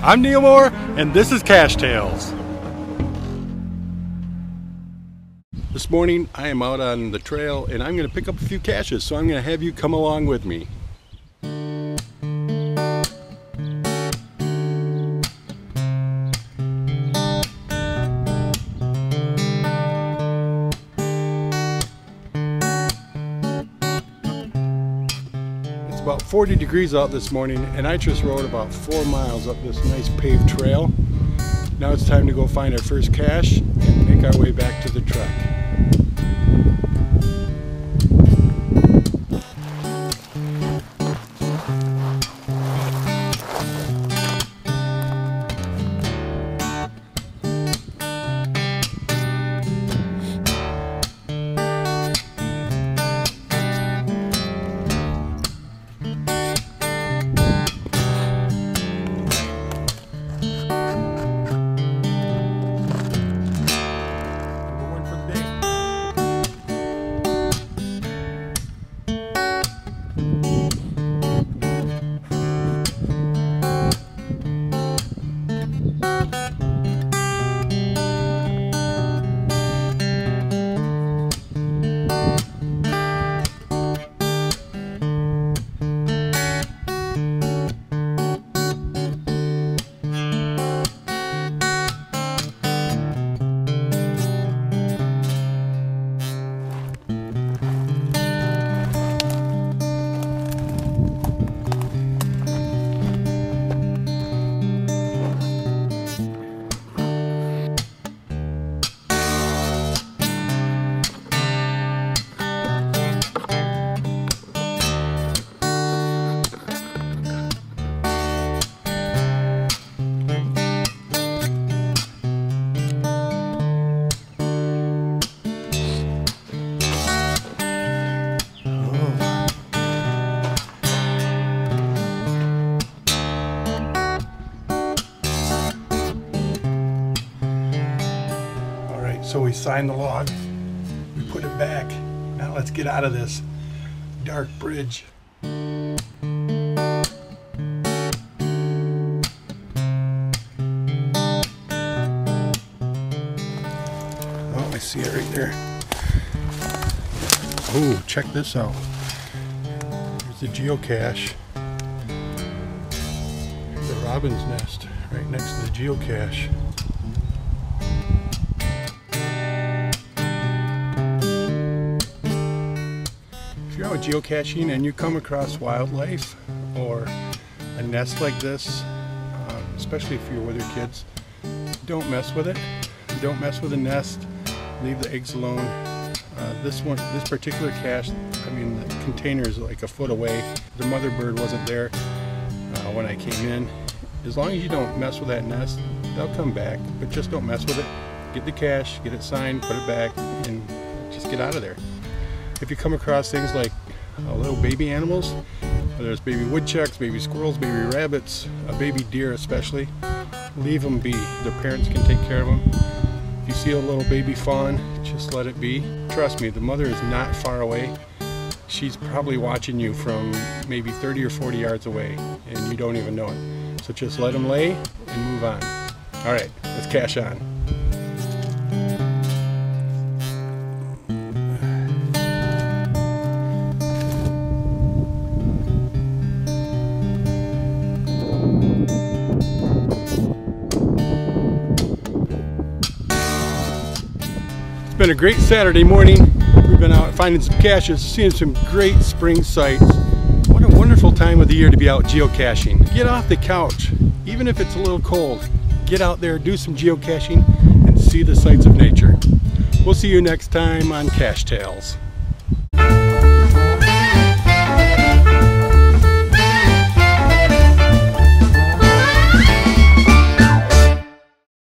I'm Neil Moore, and this is Cache Tales. This morning I am out on the trail and I'm going to pick up a few caches, so I'm going to have you come along with me. About 40 degrees out this morning, and I just rode about 4 miles up this nice paved trail. Now it's time to go find our first cache and make our way back to the truck. So we signed the log, we put it back. Now let's get out of this dark bridge. Oh, I see it right there. Oh, check this out. There's the geocache. There's the robin's nest right next to the geocache. If you're out geocaching and you come across wildlife or a nest like this, especially if you're with your kids, don't mess with it. Don't mess with the nest. Leave the eggs alone. This particular cache, I mean, the container is like a foot away. The mother bird wasn't there when I came in. As long as you don't mess with that nest, they'll come back, but just don't mess with it. Get the cache, get it signed, put it back, and just get out of there. If you come across things like little baby animals, whether it's baby woodchucks, baby squirrels, baby rabbits, a baby deer especially, leave them be. Their parents can take care of them. If you see a little baby fawn, just let it be. Trust me, the mother is not far away. She's probably watching you from maybe 30 or 40 yards away, and you don't even know it. So just let them lay and move on. All right, let's cache on. It's been a great Saturday morning. We've been out finding some caches, seeing some great spring sights. What a wonderful time of the year to be out geocaching. Get off the couch, even if it's a little cold. Get out there, do some geocaching, and see the sights of nature. We'll see you next time on Cache Tales.